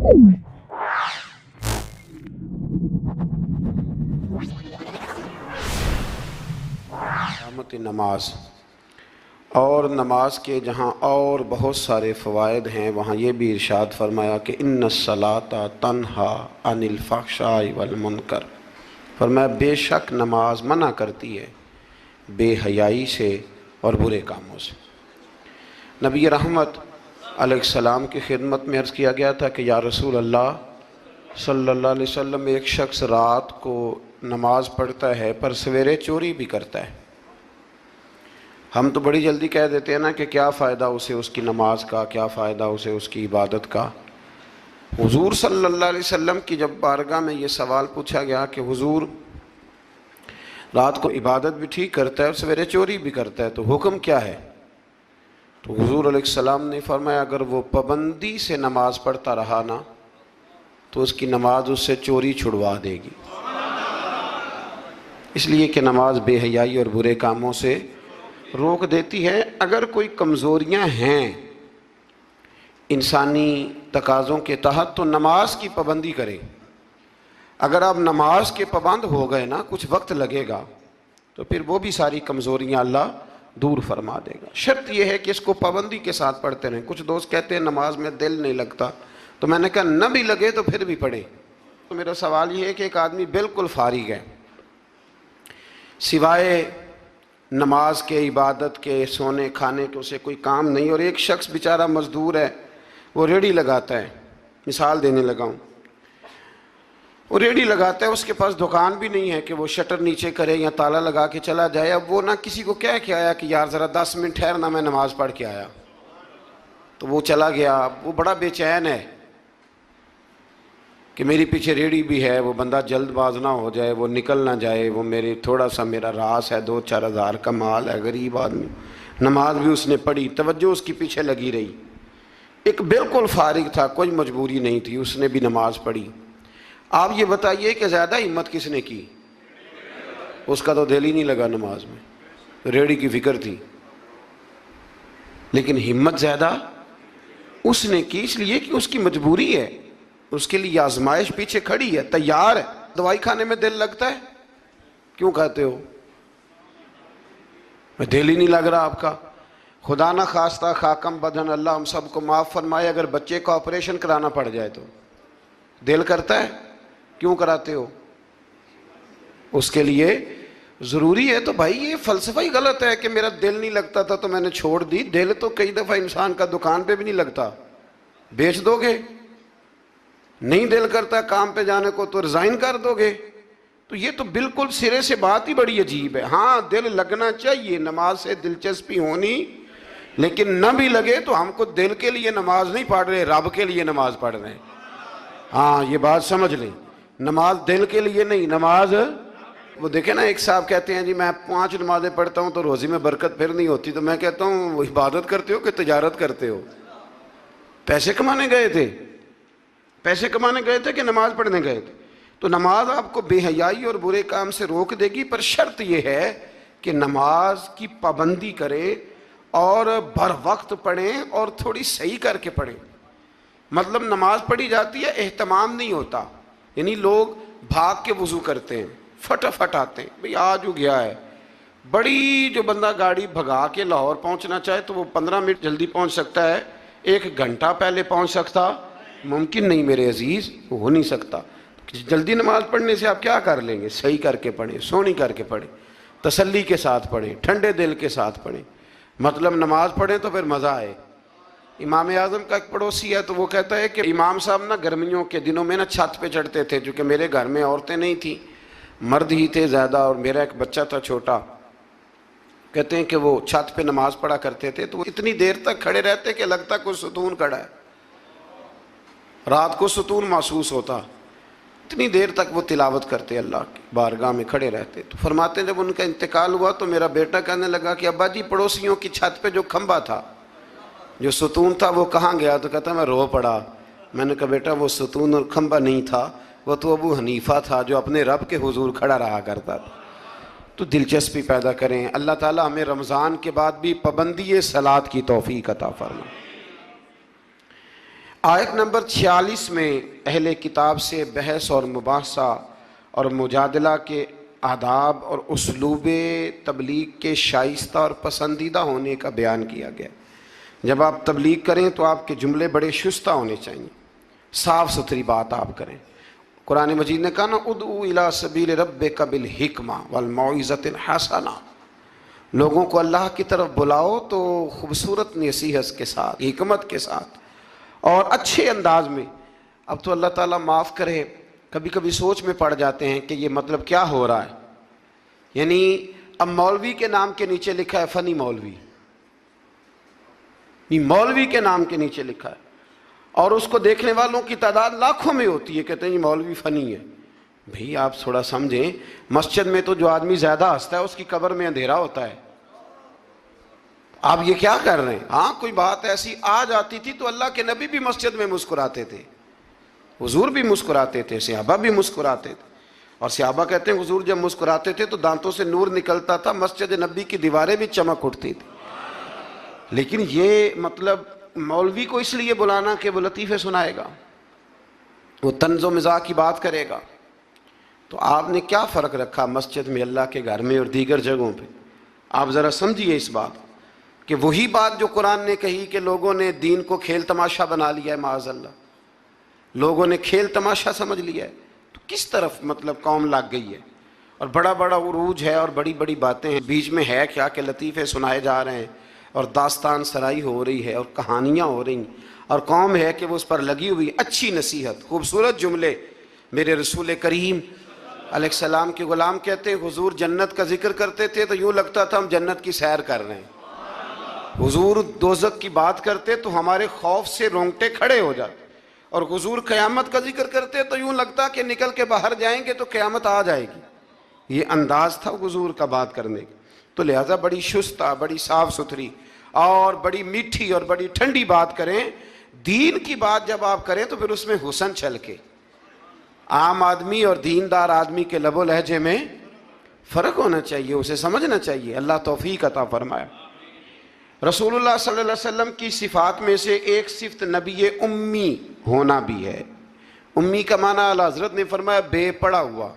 علامت نماز، اور نماز کے جہاں اور بہت سارے فوائد ہیں وہاں یہ بھی ارشاد فرمایا کہ ان الصلاۃ تنہا عن الفحشاء والمنکر، فرمایا بے شک نماز منع کرتی ہے بے حیائی سے اور برے کاموں سے۔ نبی رحمت علیہ السلام کی خدمت میں عرض کیا گیا تھا کہ یا رسول اللہ صلی اللہ علیہ وسلم، ایک شخص رات کو نماز پڑھتا ہے پر سویرے چوری بھی کرتا ہے۔ ہم تو بڑی جلدی کہہ دیتے ہیں نا کہ کیا فائدہ اسے اس کی نماز کا، کیا فائدہ اسے اس کی عبادت کا۔ حضور صلی اللہ علیہ وسلم کی جب بارگاہ میں یہ سوال پوچھا گیا کہ حضور رات کو عبادت بھی ٹھیک کرتا ہے اور سویرے چوری بھی کرتا ہے تو حکم کیا ہے؟ تو حضور علیہ السلام نے فرمایا اگر وہ پابندی سے نماز پڑھتا رہا نا تو اس کی نماز اس سے چوری چھڑوا دے گی، اس لیے کہ نماز بے حیائی اور برے کاموں سے روک دیتی ہے۔ اگر کوئی کمزوریاں ہیں انسانی تقاضوں کے تحت تو نماز کی پابندی کرے۔ اگر آپ نماز کے پابند ہو گئے نا، کچھ وقت لگے گا تو پھر وہ بھی ساری کمزوریاں اللہ دور فرما دے گا۔ شرط یہ ہے کہ اس کو پابندی کے ساتھ پڑھتے رہیں۔ کچھ دوست کہتے ہیں نماز میں دل نہیں لگتا، تو میں نے کہا نہ بھی لگے تو پھر بھی پڑھیں۔ تو میرا سوال یہ ہے کہ ایک آدمی بالکل فارغ ہے، سوائے نماز کے، عبادت کے، سونے کھانے کے اسے کوئی کام نہیں، اور ایک شخص بیچارہ مزدور ہے، وہ ریڑھی لگاتا ہے، مثال دینے لگا ہوں، وہ ریڑھی لگاتا ہے، اس کے پاس دکان بھی نہیں ہے کہ وہ شٹر نیچے کرے یا تالا لگا کے چلا جائے۔ اب وہ نہ کسی کو کہہ کے آیا کہ یار ذرا 10 منٹ ٹھہرنا میں نماز پڑھ کے آیا، تو وہ چلا گیا۔ اب وہ بڑا بے چین ہے کہ میری پیچھے ریڑھی بھی ہے، وہ بندہ جلد باز نہ ہو جائے، وہ نکل نہ جائے، وہ میرے تھوڑا سا میرا راس ہے، 2-4 ہزار کا مال ہے، غریب آدمی۔ نماز بھی اس نے پڑھی، توجہ اس کی پیچھے لگی رہی۔ ایک بالکل فارغ تھا، کوئی مجبوری نہیں تھی، اس نے بھی نماز پڑھی۔ آپ یہ بتائیے کہ زیادہ ہمت کس نے کی؟ اس کا تو دل ہی نہیں لگا نماز میں، ریڑھی کی فکر تھی، لیکن ہمت زیادہ اس نے کی، اس لیے کہ اس کی مجبوری ہے، اس کے لیے آزمائش پیچھے کھڑی ہے، تیار ہے۔ دوائی کھانے میں دل لگتا ہے؟ کیوں کہتے ہو دل ہی نہیں لگ رہا آپ کا؟ خدا نہ خواستہ خاکم بدن، اللہ ہم سب کو معاف فرمائے، اگر بچے کا آپریشن کرانا پڑ جائے تو دل کرتا ہے؟ کیوں کراتے ہو؟ اس کے لیے ضروری ہے۔ تو بھائی یہ فلسفہ ہی غلط ہے کہ میرا دل نہیں لگتا تھا تو میں نے چھوڑ دی۔ دل تو کئی دفعہ انسان کا دکان پہ بھی نہیں لگتا، بیچ دو گے؟ نہیں دل کرتا کام پہ جانے کو تو ریزائن کر دو گے؟ تو یہ تو بالکل سرے سے بات ہی بڑی عجیب ہے۔ ہاں دل لگنا چاہیے، نماز سے دلچسپی ہونی، لیکن نہ بھی لگے تو ہم کو دل کے لیے نماز نہیں پڑھ رہے، رب کے لیے نماز پڑھ رہے ہیں۔ ہاں یہ بات سمجھ لیں، نماز دل کے لیے نہیں، نماز وہ دیکھیں نا، ایک صاحب کہتے ہیں جی میں 5 نمازیں پڑھتا ہوں تو روزی میں برکت پھر نہیں ہوتی، تو میں کہتا ہوں وہ عبادت کرتے ہو کہ تجارت کرتے ہو؟ پیسے کمانے گئے تھے؟ پیسے کمانے گئے تھے کہ نماز پڑھنے گئے تھے؟ تو نماز آپ کو بے حیائی اور برے کام سے روک دے گی، پر شرط یہ ہے کہ نماز کی پابندی کریں اور بر وقت پڑھیں اور تھوڑی صحیح کر کے پڑھیں۔ مطلب نماز پڑھی جاتی ہے، اہتمام نہیں ہوتا، یعنی لوگ بھاگ کے وضو کرتے ہیں، فٹافٹ آتے ہیں، بھئی آج ہو گیا ہے۔ بڑی جو بندہ گاڑی بھگا کے لاہور پہنچنا چاہے تو وہ 15 منٹ جلدی پہنچ سکتا ہے، 1 گھنٹہ پہلے پہنچ سکتا ممکن نہیں میرے عزیز، ہو نہیں سکتا۔ جلدی نماز پڑھنے سے آپ کیا کر لیں گے؟ صحیح کر کے پڑھیں، سونی کر کے پڑھیں، تسلی کے ساتھ پڑھیں، ٹھنڈے دل کے ساتھ پڑھیں، مطلب نماز پڑھیں تو پھر مزہ آئے۔ امام اعظم کا ایک پڑوسی ہے تو وہ کہتا ہے کہ امام صاحب نا گرمیوں کے دنوں میں نا چھت پہ چڑھتے تھے، چونکہ میرے گھر میں عورتیں نہیں تھیں، مرد ہی تھے زیادہ، اور میرا ایک بچہ تھا چھوٹا۔ کہتے ہیں کہ وہ چھت پہ نماز پڑھا کرتے تھے تو وہ اتنی دیر تک کھڑے رہتے کہ لگتا کوئی ستون کھڑا ہے، رات کو ستون محسوس ہوتا، اتنی دیر تک وہ تلاوت کرتے، اللہ کی بارگاہ میں کھڑے رہتے۔ تو فرماتے ہیں جب ان کا انتقال ہوا تو میرا بیٹا کہنے لگا کہ ابا جی پڑوسیوں کی چھت پہ جو کھمبا تھا، جو ستون تھا، وہ کہاں گیا؟ تو کہتا میں رو پڑا۔ میں نے کہا بیٹا وہ ستون اور کھمبا نہیں تھا، وہ تو ابو حنیفہ تھا جو اپنے رب کے حضور کھڑا رہا کرتا تھا۔ تو دلچسپی پیدا کریں۔ اللہ تعالیٰ ہمیں رمضان کے بعد بھی پابندی صلاۃ کی توفیق عطا فرمائے۔ آیت نمبر 46 میں اہل کتاب سے بحث اور مباحثہ اور مجادلہ کے آداب اور اسلوب تبلیغ کے شائستہ اور پسندیدہ ہونے کا بیان کیا گیا۔ جب آپ تبلیغ کریں تو آپ کے جملے بڑے شستہ ہونے چاہیے، صاف ستھری بات آپ کریں۔ قرآن مجید نے کہا نا ادعو الی سبیل ربک بالحکمہ والموعظۃ الحسنہ، لوگوں کو اللہ کی طرف بلاؤ تو خوبصورت نصیحت کے ساتھ، حکمت کے ساتھ اور اچھے انداز میں۔ اب تو اللہ تعالیٰ معاف کرے، کبھی کبھی سوچ میں پڑ جاتے ہیں کہ یہ مطلب کیا ہو رہا ہے، یعنی اب مولوی کے نام کے نیچے لکھا ہے فنی مولوی، یہ مولوی کے نام کے نیچے لکھا ہے اور اس کو دیکھنے والوں کی تعداد لاکھوں میں ہوتی ہے، کہتے ہیں یہ مولوی فنی ہے۔ بھئی آپ تھوڑا سمجھیں، مسجد میں تو جو آدمی زیادہ ہنستا ہے اس کی قبر میں اندھیرا ہوتا ہے، آپ یہ کیا کر رہے ہیں؟ ہاں کوئی بات ایسی آ جاتی تھی تو اللہ کے نبی بھی مسجد میں مسکراتے تھے، حضور بھی مسکراتے تھے، صحابہ بھی مسکراتے تھے، اور صحابہ کہتے ہیں حضور جب مسکراتے تھے تو دانتوں سے نور نکلتا تھا، مسجد نبی کی دیواریں بھی چمک اٹھتی تھی۔ لیکن یہ مطلب مولوی کو اس لیے بلانا کہ وہ لطیفے سنائے گا، وہ طنز و مزاح کی بات کرے گا، تو آپ نے کیا فرق رکھا مسجد میں، اللہ کے گھر میں اور دیگر جگہوں پہ؟ آپ ذرا سمجھیے اس بات کہ وہی بات جو قرآن نے کہی کہ لوگوں نے دین کو کھیل تماشا بنا لیا ہے، معاذ اللہ لوگوں نے کھیل تماشا سمجھ لیا ہے، تو کس طرف مطلب قوم لگ گئی ہے، اور بڑا بڑا عروج ہے اور بڑی بڑی باتیں ہیں، بیچ میں ہے کیا کہ لطیفے سنائے جا رہے ہیں اور داستان سرائی ہو رہی ہے اور کہانیاں ہو رہی ہیں، اور قوم ہے کہ وہ اس پر لگی ہوئی، اچھی نصیحت، خوبصورت جملے۔ میرے رسول کریم علیہ السلام کے غلام کہتے ہیں حضور جنت کا ذکر کرتے تھے تو یوں لگتا تھا ہم جنت کی سیر کر رہے ہیں، حضور دوزخ کی بات کرتے تو ہمارے خوف سے رونگٹے کھڑے ہو جاتے، اور حضور قیامت کا ذکر کرتے تو یوں لگتا کہ نکل کے باہر جائیں گے تو قیامت آ جائے گی۔ یہ انداز تھا حضور کا بات کرنے کا، تو لہٰذا بڑی شستہ، بڑی صاف ستھری اور بڑی میٹھی اور بڑی ٹھنڈی بات کریں۔ دین کی بات جب آپ کریں تو پھر اس میں حسن چھلکے۔ عام آدمی اور دیندار آدمی کے لب و لہجے میں فرق ہونا چاہیے، اسے سمجھنا چاہیے۔ اللہ توفیق عطا فرمائے۔ رسول اللہ صلی اللہ علیہ وسلم کی صفات میں سے ایک صفت نبی امی ہونا بھی ہے۔ امی کا معنی اعلیٰ حضرت نے فرمایا بے پڑھا ہوا،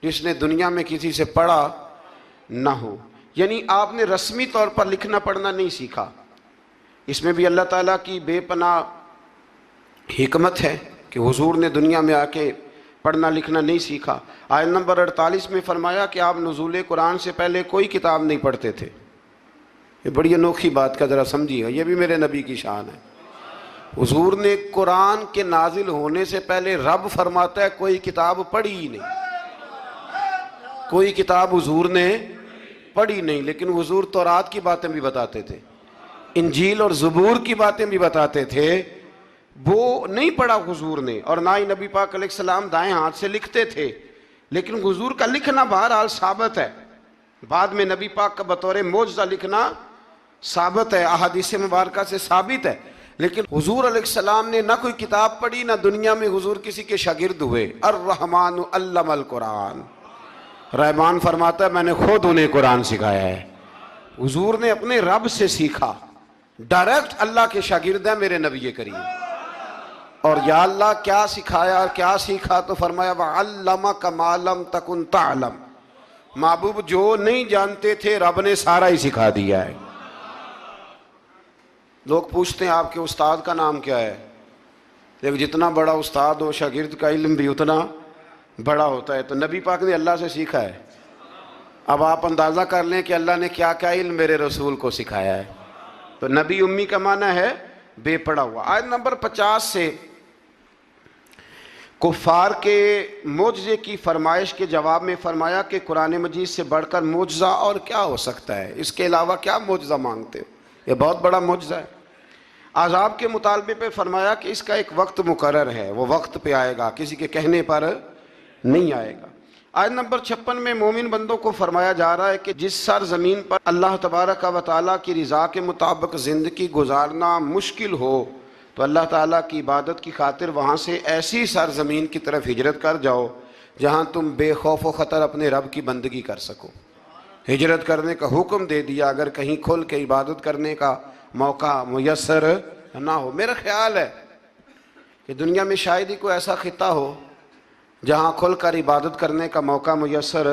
جس نے دنیا میں کسی سے پڑھا نہ ہو، یعنی آپ نے رسمی طور پر لکھنا پڑھنا نہیں سیکھا۔ اس میں بھی اللہ تعالیٰ کی بے پناہ حکمت ہے کہ حضور نے دنیا میں آ کے پڑھنا لکھنا نہیں سیکھا۔ آیت نمبر 48 میں فرمایا کہ آپ نزول قرآن سے پہلے کوئی کتاب نہیں پڑھتے تھے۔ یہ بڑی انوکھی بات کا ذرا سمجھیے، یہ بھی میرے نبی کی شان ہے۔ حضور نے قرآن کے نازل ہونے سے پہلے رب فرماتا ہے کوئی کتاب پڑھی ہی نہیں، کوئی کتاب حضور نے پڑھی نہیں، لیکن حضور تورات کی باتیں بھی بتاتے تھے، انجیل اور زبور کی باتیں بھی بتاتے تھے، وہ نہیں پڑھا حضور نے، اور نہ ہی نبی پاک علیہ السلام دائیں ہاتھ سے لکھتے تھے، لیکن حضور کا لکھنا بہرحال ثابت ہے۔ بعد میں نبی پاک کا بطور معجزہ لکھنا ثابت ہے، احادیث مبارکہ سے ثابت ہے، لیکن حضور علیہ السلام نے نہ کوئی کتاب پڑھی، نہ دنیا میں حضور کسی کے شاگرد ہوئے۔ الرحمن علم القرآن، رحمان فرماتا ہے میں نے خود انہیں قرآن سکھایا ہے۔ حضور نے اپنے رب سے سیکھا، ڈائریکٹ اللہ کے شاگرد ہیں میرے نبی کریم۔ اور یا اللہ کیا سکھایا اور کیا سیکھا؟ تو فرمایا وَعَلَّمَكَ مَا لَمْ تَكُنْ تَعْلَمْ، محبوب جو نہیں جانتے تھے رب نے سارا ہی سکھا دیا ہے۔ لوگ پوچھتے ہیں آپ کے استاد کا نام کیا ہے؟ لیکن جتنا بڑا استاد ہو شاگرد کا علم بھی اتنا بڑا ہوتا ہے، تو نبی پاک نے اللہ سے سیکھا ہے۔ اب آپ اندازہ کر لیں کہ اللہ نے کیا کیا علم میرے رسول کو سکھایا ہے۔ تو نبی امی کا معنی ہے بے پڑھا ہوا۔ آیت نمبر 50 سے کفار کے معجزے کی فرمائش کے جواب میں فرمایا کہ قرآن مجید سے بڑھ کر معجزہ اور کیا ہو سکتا ہے، اس کے علاوہ کیا معجزہ مانگتے ہو، یہ بہت بڑا معجزہ ہے۔ عذاب کے مطالبے پہ فرمایا کہ اس کا ایک وقت مقرر ہے، وہ وقت پہ آئے گا، کسی کے کہنے پر نہیں آئے گا۔ آیت نمبر 56 میں مومن بندوں کو فرمایا جا رہا ہے کہ جس سرزمین پر اللہ تبارک و تعالیٰ کی رضا کے مطابق زندگی گزارنا مشکل ہو تو اللہ تعالیٰ کی عبادت کی خاطر وہاں سے ایسی سرزمین کی طرف ہجرت کر جاؤ جہاں تم بے خوف و خطر اپنے رب کی بندگی کر سکو۔ ہجرت کرنے کا حکم دے دیا اگر کہیں کھل کے عبادت کرنے کا موقع میسر نہ ہو۔ میرا خیال ہے کہ دنیا میں شاید ہی کوئی ایسا خطہ ہو جہاں کھل کر عبادت کرنے کا موقع میسر۔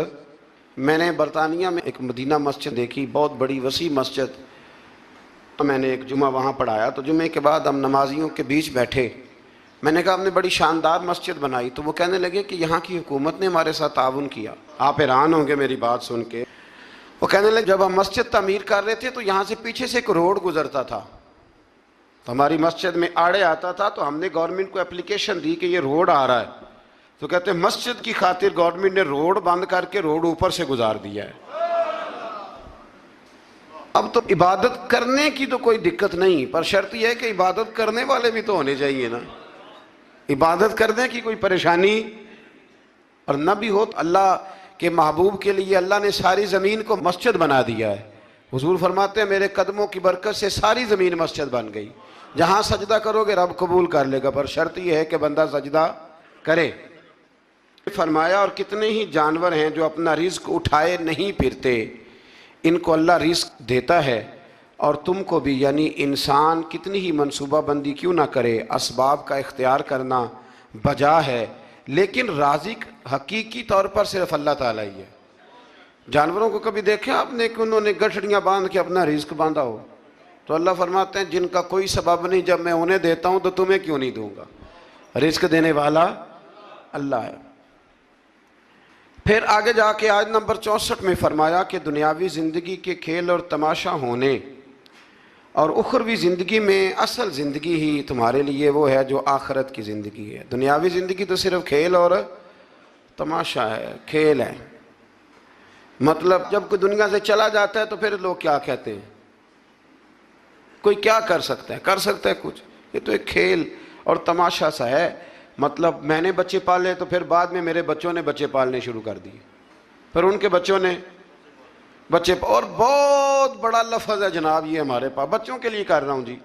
میں نے برطانیہ میں ایک مدینہ مسجد دیکھی، بہت بڑی وسیع مسجد۔ میں نے ایک جمعہ وہاں پڑھایا، تو جمعے کے بعد ہم نمازیوں کے بیچ بیٹھے۔ میں نے کہا ہم نے بڑی شاندار مسجد بنائی، تو وہ کہنے لگے کہ یہاں کی حکومت نے ہمارے ساتھ تعاون کیا۔ آپ حیران ہوں گے میری بات سن کے۔ وہ کہنے لگے جب ہم مسجد تعمیر کر رہے تھے تو یہاں سے پیچھے سے ایک روڈ گزرتا تھا، تو ہماری مسجد میں آڑے آتا تھا، تو ہم نے گورنمنٹ کو اپلیکیشن دی کہ یہ روڈ آ رہا ہے، تو کہتے ہیں مسجد کی خاطر گورنمنٹ نے روڈ بند کر کے روڈ اوپر سے گزار دیا ہے۔ اب تو عبادت کرنے کی تو کوئی دقت نہیں، پر شرط یہ ہے کہ عبادت کرنے والے بھی تو ہونے چاہیے نا۔ عبادت کرنے کی کوئی پریشانی اور نہ بھی ہو، تو اللہ کے محبوب کے لیے اللہ نے ساری زمین کو مسجد بنا دیا ہے۔ حضور فرماتے ہیں میرے قدموں کی برکت سے ساری زمین مسجد بن گئی، جہاں سجدہ کرو گے رب قبول کر لے گا، پر شرط یہ ہے کہ بندہ سجدہ کرے۔ فرمایا اور کتنے ہی جانور ہیں جو اپنا رزق اٹھائے نہیں پھرتے، ان کو اللہ رزق دیتا ہے، اور تم کو بھی، یعنی انسان کتنی ہی منصوبہ بندی کیوں نہ کرے، اسباب کا اختیار کرنا بجا ہے، لیکن رازق حقیقی طور پر صرف اللہ تعالیٰ ہی ہے۔ جانوروں کو کبھی دیکھیں آپ نے کہ انہوں نے گٹھڑیاں باندھ کے اپنا رزق باندھا ہو؟ تو اللہ فرماتے ہیں جن کا کوئی سبب نہیں، جب میں انہیں دیتا ہوں تو تمہیں کیوں نہیں دوں گا؟ رزق دینے والا اللہ ہے۔ پھر آگے جا کے آیت نمبر 64 میں فرمایا کہ دنیاوی زندگی کے کھیل اور تماشا ہونے، اور اخروی زندگی میں اصل زندگی ہی تمہارے لیے وہ ہے جو آخرت کی زندگی ہے۔ دنیاوی زندگی تو صرف کھیل اور تماشا ہے، کھیل ہے۔ مطلب جب کوئی دنیا سے چلا جاتا ہے تو پھر لوگ کیا کہتے ہیں؟ کوئی کیا کر سکتا ہے؟ کر سکتا ہے کچھ؟ یہ تو ایک کھیل اور تماشا سا ہے۔ مطلب میں نے بچے پالے تو پھر بعد میں میرے بچوں نے بچے پالنے شروع کر دیے، پھر ان کے بچوں نے بچے، اور بہت بڑا لفظ ہے جناب یہ ہمارے پاس، بچوں کے لیے کر رہا ہوں جی۔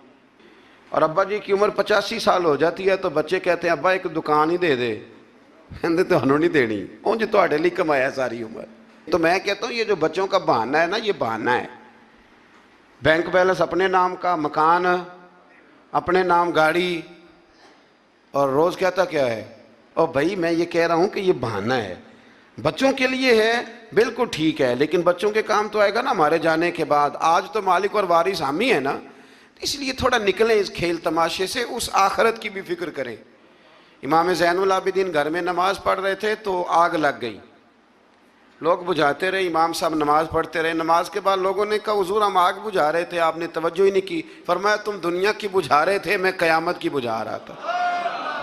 اور ابا جی کی عمر 85 سال ہو جاتی ہے تو بچے کہتے ہیں ابا ایک دکان ہی دے دے، کہتے تو ہنوں نہیں دینی، اونج تہاڈے لیے کمایا ساری عمر۔ تو میں کہتا ہوں یہ جو بچوں کا بہانہ ہے نا، یہ بہانہ ہے۔ بینک بیلنس اپنے نام کا، مکان اپنے نام، گاڑی، اور روز کہتا کیا ہے؟ اور بھائی میں یہ کہہ رہا ہوں کہ یہ بہانہ ہے، بچوں کے لیے ہے، بالکل ٹھیک ہے، لیکن بچوں کے کام تو آئے گا نا ہمارے جانے کے بعد۔ آج تو مالک اور وارث ہم ہی ہیں نا، اس لیے تھوڑا نکلیں اس کھیل تماشے سے، اس آخرت کی بھی فکر کریں۔ امام زین العابدین گھر میں نماز پڑھ رہے تھے تو آگ لگ گئی، لوگ بجھاتے رہے، امام صاحب نماز پڑھتے رہے۔ نماز کے بعد لوگوں نے کہا حضور ہم آگ بجھا رہے تھے، آپ نے توجہ ہی نہیں کی۔ فرمایا تم دنیا کی بجھا رہے تھے، میں قیامت کی بجھا رہا تھا،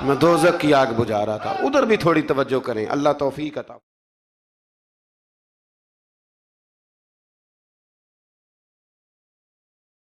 میں دوزخ کی آگ بجھا رہا تھا۔ ادھر بھی تھوڑی توجہ کریں، اللہ توفیق عطا۔